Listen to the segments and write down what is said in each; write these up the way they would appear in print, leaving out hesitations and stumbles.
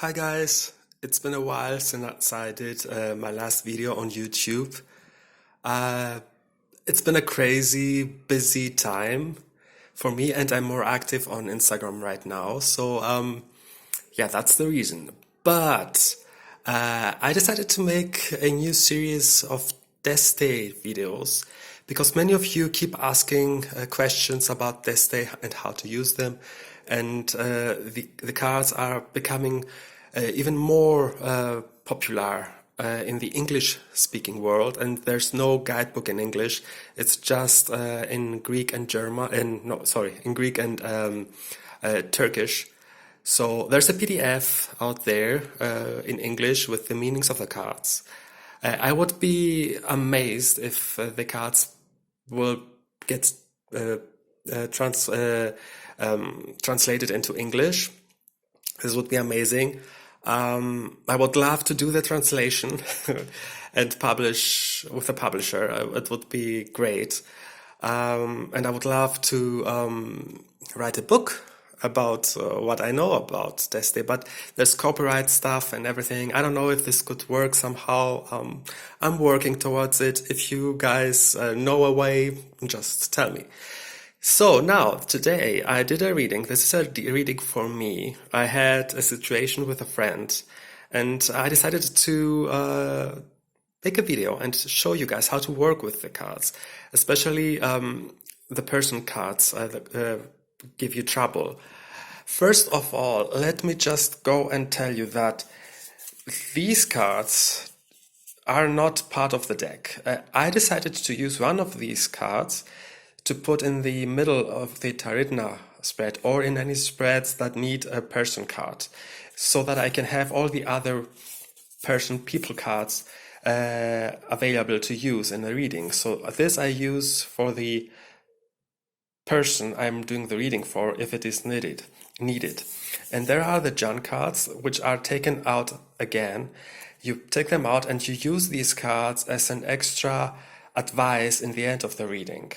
Hi guys, it's been a while since I did my last video on YouTube. Uh, it's been a crazy busy time for me, and I'm more active on Instagram right now. Yeah, that's the reason. But I decided to make a new series of Deste videos because many of you keep asking questions about Deste and how to use them, and the cards are becoming even more popular in the English-speaking world, and there's no guidebook in English. It's just in Greek and German, and no, sorry, in Greek and Turkish. So there's a PDF out there in English with the meanings of the cards. I would be amazed if the cards will get uh, translated into English. This would be amazing. I would love to do the translation and publish with a publisher. It would be great. And I would love to write a book about what I know about Deste, but there's copyright stuff and everything. I don't know if this could work somehow. I'm working towards it. If you guys know a way, just tell me. So now, today, I did a reading. This is a reading for me. I had a situation with a friend, and I decided to make a video and show you guys how to work with the cards, especially the person cards that give you trouble. First of all, let me just go and tell you that these cards are not part of the deck. I decided to use one of these cards to put in the middle of the Taridna spread or in any spreads that need a person card, so that I can have all the other person people cards available to use in the reading. So this I use for the person I'm doing the reading for if it is needed. And there are the Jan cards, which are taken out again. You take them out and you use these cards as an extra advice in the end of the reading.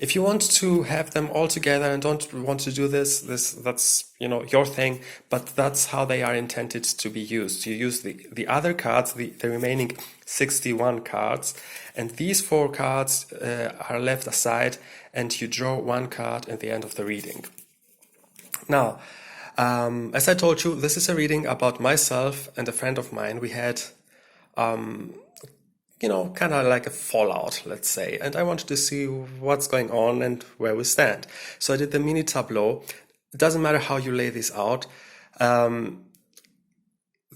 If you want to have them all together and don't want to do this that's your thing, but that's how they are intended to be used. You use the other cards, the remaining 61 cards, and these 4 cards are left aside, and you draw 1 card at the end of the reading. Now, as I told you, this is a reading about myself and a friend of mine. We had kind of like a fallout, let's say. And I wanted to see what's going on and where we stand. So I did the mini tableau. It doesn't matter how you lay this out.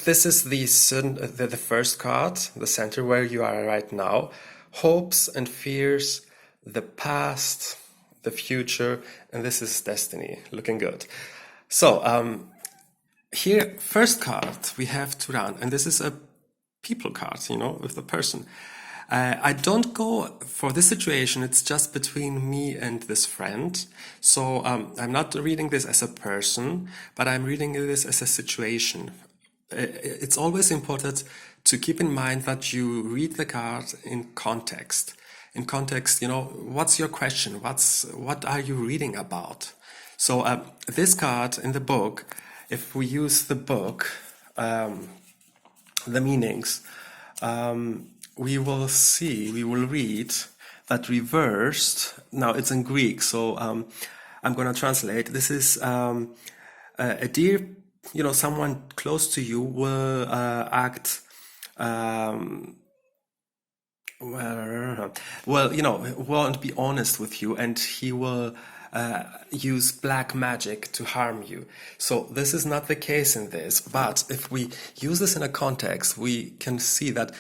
This is the first card, the center where you are right now. Hopes and fears, the past, the future, and this is destiny. Looking good. So here, first card, we have Turan, and this is a people card, with the person. I don't go for this situation. It's just between me and this friend. So I'm not reading this as a person, but I'm reading this as a situation. It's always important to keep in mind that you read the card in context. In context, what's your question? What are you reading about? So this card in the book, if we use the book, the meanings, we will read that reversed. Now it's in Greek, so I'm going to translate. This is a dear, someone close to you will act won't be honest with you, and he will use black magic to harm you. So this is not the case in this, but if we use this in a context, we can see that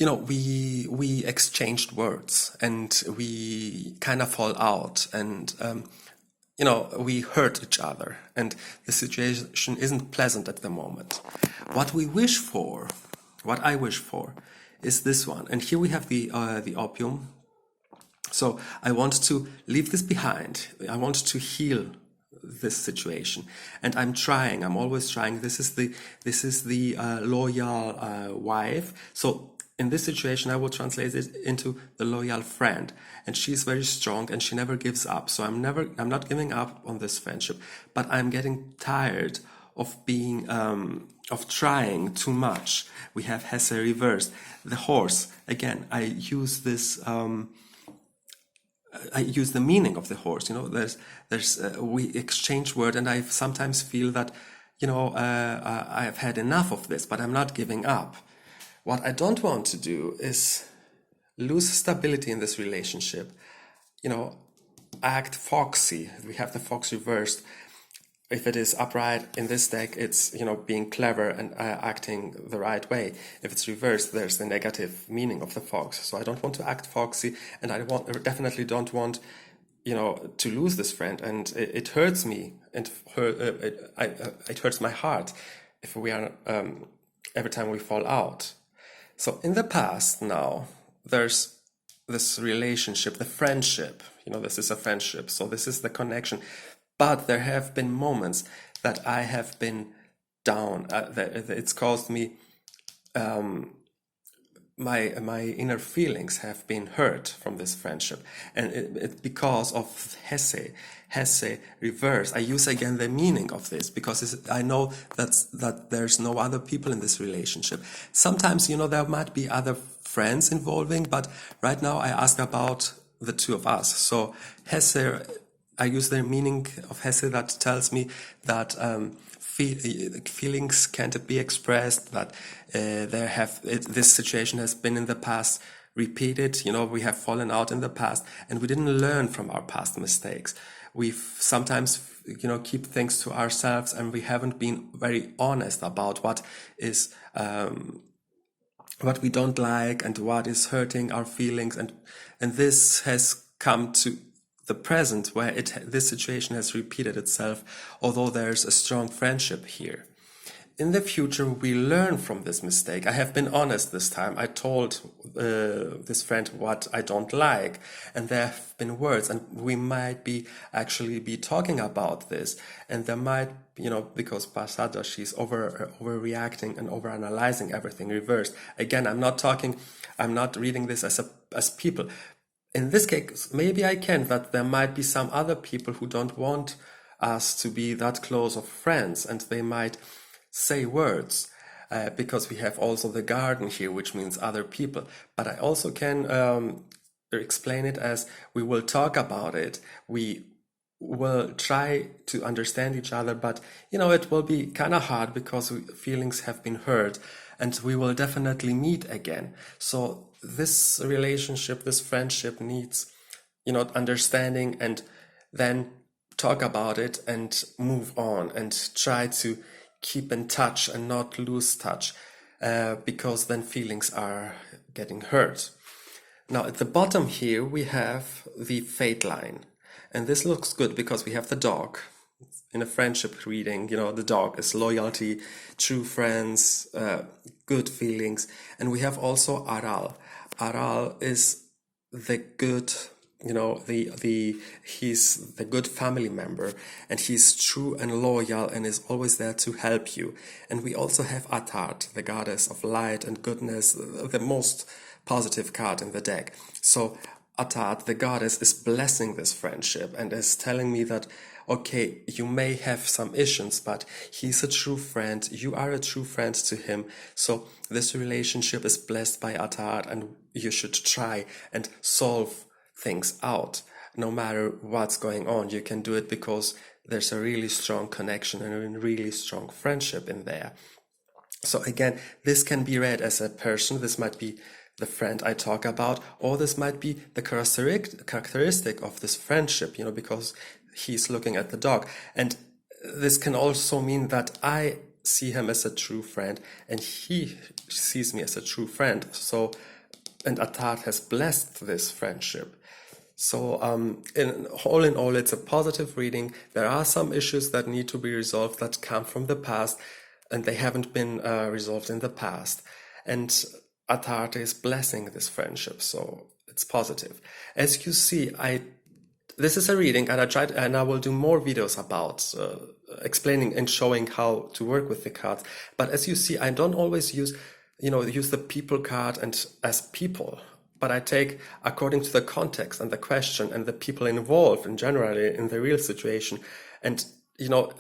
we exchanged words and we kind of fall out, and we hurt each other, and the situation isn't pleasant at the moment. What I wish for is this one, and here we have the opium. So I want to leave this behind. I want to heal this situation, and I'm always trying. This is the loyal wife. So in this situation, I will translate it into the loyal friend, and she's very strong and she never gives up. So I'm not giving up on this friendship, but I'm getting tired of being of trying too much. We have Hesse reversed. The horse, again, I use this I use the meaning of the horse. We exchange word, and I sometimes feel that I have had enough of this, but I'm not giving up. What I don't want to do is lose stability in this relationship. Act foxy. We have the fox reversed. If it is upright in this deck, it's being clever and acting the right way. If it's reversed, there's the negative meaning of the fox. So I don't want to act foxy, and I definitely don't want to lose this friend. And it hurts me, and it hurts my heart if we are every time we fall out. So in the past, now there's this relationship, the friendship. This is a friendship, so this is the connection. But there have been moments that I have been down. It's caused me, my inner feelings have been hurt from this friendship. And it because of Hesse reverse. I use again the meaning of this because I know that there's no other people in this relationship. Sometimes, there might be other friends involving, but right now I ask about the two of us. So Hesse, I use the meaning of Hesse that tells me that feelings can't be expressed, that this situation has been in the past repeated. We have fallen out in the past, and we didn't learn from our past mistakes. We've sometimes, keep things to ourselves, and we haven't been very honest about what is what we don't like and what is hurting our feelings, and this has come to the present where this situation has repeated itself, although there's a strong friendship here. In the future, we learn from this mistake. I have been honest this time. I told this friend what I don't like, and there have been words, and we might actually be talking about this, and there might, because Pasada, she's overreacting and overanalyzing everything reversed. Again, I'm not reading this as people. In this case, maybe I can, that there might be some other people who don't want us to be that close of friends, and they might say words, because we have also the garden here, which means other people. But I also can explain it as we will talk about it. We will try to understand each other, but it will be kind of hard because feelings have been hurt, and we will definitely meet again. So this relationship, this friendship needs, understanding, and then talk about it and move on and try to keep in touch and not lose touch, because then feelings are getting hurt. Now at the bottom here we have the fate line, and this looks good because we have the dog. In a friendship reading, the dog is loyalty, true friends, good feelings, and we have also Aral. Aral is the good, he's the good family member, and he's true and loyal and is always there to help you. And we also have Atart, the goddess of light and goodness, the most positive card in the deck. So Atart, the goddess, is blessing this friendship and is telling me that, okay, you may have some issues, but he's a true friend. You are a true friend to him. So this relationship is blessed by Atart, and you should try and solve things out. No matter what's going on, you can do it because there's a really strong connection and a really strong friendship in there. So again, this can be read as a person. This might be the friend I talk about, or this might be the characteristic of this friendship, because he's looking at the dog. And this can also mean that I see him as a true friend and he sees me as a true friend. And Atart has blessed this friendship. So in all, it's a positive reading. There are some issues that need to be resolved that come from the past, and they haven't been resolved in the past. And Atart is blessing this friendship, so it's positive. As you see, this is a reading, and I will do more videos about explaining and showing how to work with the cards. But as you see, I don't always use the people card and as people, but I take according to the context and the question and the people involved and generally in the real situation. And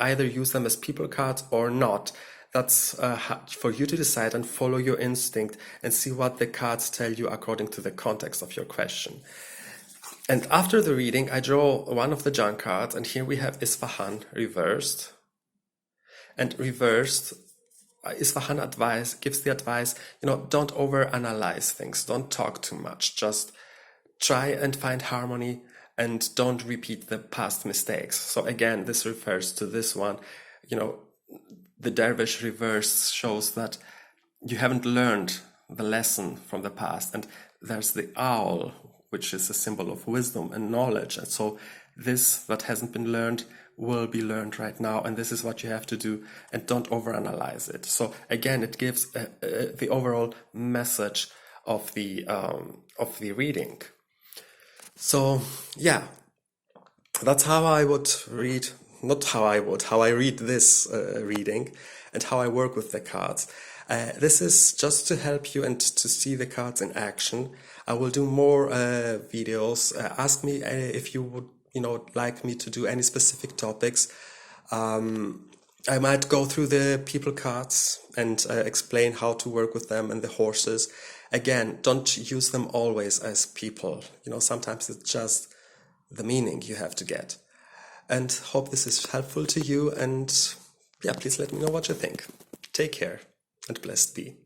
either use them as people cards or not. That's for you to decide and follow your instinct and see what the cards tell you according to the context of your question. And after the reading, I draw one of the junk cards, and here we have Isfahan reversed. And reversed, Isfahan gives the advice, don't overanalyze things, don't talk too much, just try and find harmony and don't repeat the past mistakes. So again, this refers to this one, the dervish reverse shows that you haven't learned the lesson from the past. And there's the owl, which is a symbol of wisdom and knowledge. And so this that hasn't been learned will be learned right now. And this is what you have to do. And don't overanalyze it. So again, it gives the overall message of the reading. So yeah, that's how I would read, how I read this reading and how I work with the cards. This is just to help you and to see the cards in action. I will do more videos. Ask me if you would, like me to do any specific topics. I might go through the people cards and explain how to work with them and the horses. Again, don't use them always as people. Sometimes it's just the meaning you have to get. And hope this is helpful to you. And yeah, please let me know what you think. Take care and blessed be.